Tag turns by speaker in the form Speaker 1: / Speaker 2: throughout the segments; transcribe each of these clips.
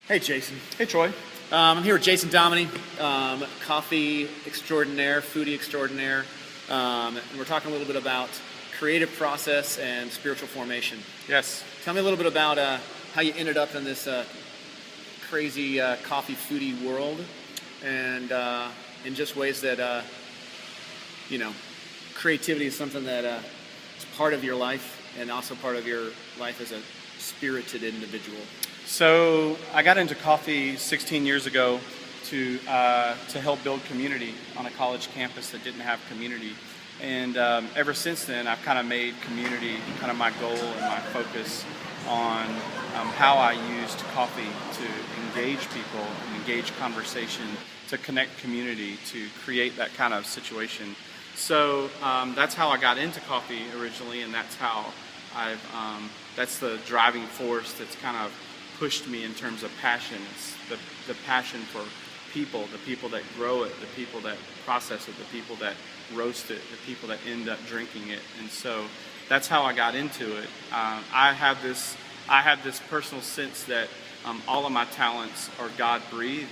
Speaker 1: Hey, Jason.
Speaker 2: Hey, Troy.
Speaker 1: I'm here with Jason Dominy, coffee extraordinaire, foodie extraordinaire, and we're talking a little bit about creative process and spiritual formation.
Speaker 2: Yes.
Speaker 1: Tell me a little bit about how you ended up in this crazy coffee foodie world, and in just ways that creativity is something that is part of your life and also part of your life as a spirited individual.
Speaker 2: So I got into coffee 16 years ago to help build community on a college campus that didn't have community. And ever since then, I've kind of made community kind of my goal and my focus on how I used coffee to engage people and engage conversation, to connect community, to create that kind of situation. So that's how I got into coffee originally, and that's how that's the driving force that's kind of pushed me in terms of passion. It's the passion for people, the people that grow it, the people that process it, the people that roast it, the people that end up drinking it. And so that's how I got into it. I have this personal sense that all of my talents are God-breathed,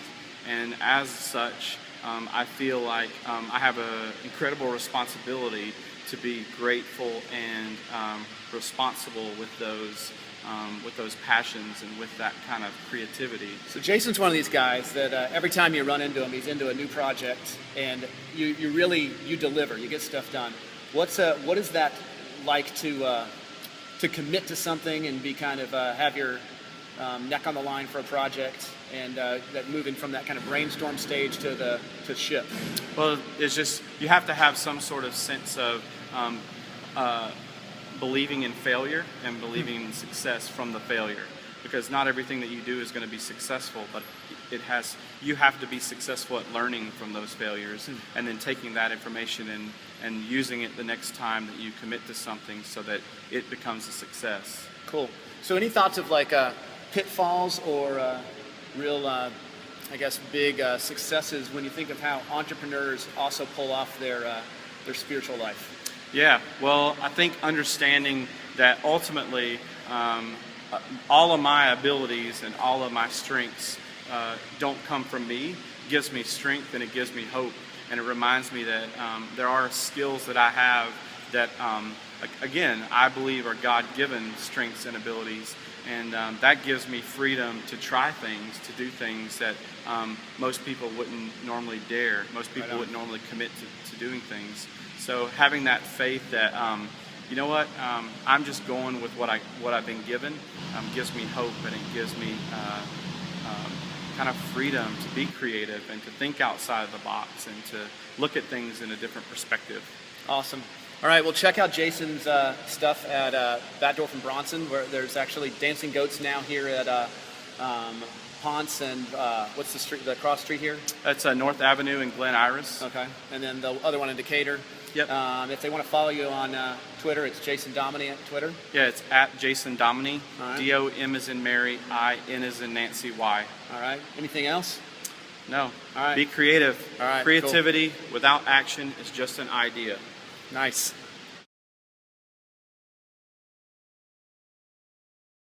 Speaker 2: and as such, I feel like I have an incredible responsibility to be grateful and responsible with those passions and with that kind of creativity.
Speaker 1: So Jason's one of these guys that every time you run into him, he's into a new project, and you deliver, you get stuff done. What is that like to commit to something and be kind of have your neck on the line for a project, and that moving from that kind of brainstorm stage to ship?
Speaker 2: Well, it's just you have to have some sort of sense of believing in failure and believing in success from the failure, because not everything that you do is going to be successful, but you have to be successful at learning from those failures and then taking that information and using it the next time that you commit to something so that it becomes a success.
Speaker 1: Cool. So any thoughts of like pitfalls or real big successes when you think of how entrepreneurs also pull off their spiritual life?
Speaker 2: Yeah, well, I think understanding that ultimately all of my abilities and all of my strengths don't come from me gives me strength, and it gives me hope, and it reminds me that there are skills that I have that, again, I believe are God-given strengths and abilities, and that gives me freedom to try things, to do things that most people wouldn't normally dare. Most people wouldn't normally commit to doing things. So having that faith that, you know what, I'm just going with what I've been given, gives me hope, and it gives me kind of freedom to be creative and to think outside of the box and to look at things in a different perspective.
Speaker 1: Awesome. All right, well, check out Jason's stuff at That Door from Bronsink, where there's actually dancing goats now here at Ponce and what's the street, the cross street here?
Speaker 2: That's North Avenue in Glen Iris.
Speaker 1: Okay, and then the other one in Decatur.
Speaker 2: Yep.
Speaker 1: If they want to follow you on Twitter, it's Jason Dominy at Twitter.
Speaker 2: Yeah, it's at Jason Dominy.
Speaker 1: All right.
Speaker 2: D-O-M as in Mary, I-N as in Nancy, Y.
Speaker 1: All right. Anything else?
Speaker 2: No.
Speaker 1: All right.
Speaker 2: Be creative.
Speaker 1: All right.
Speaker 2: Creativity without action is just an idea.
Speaker 1: Nice.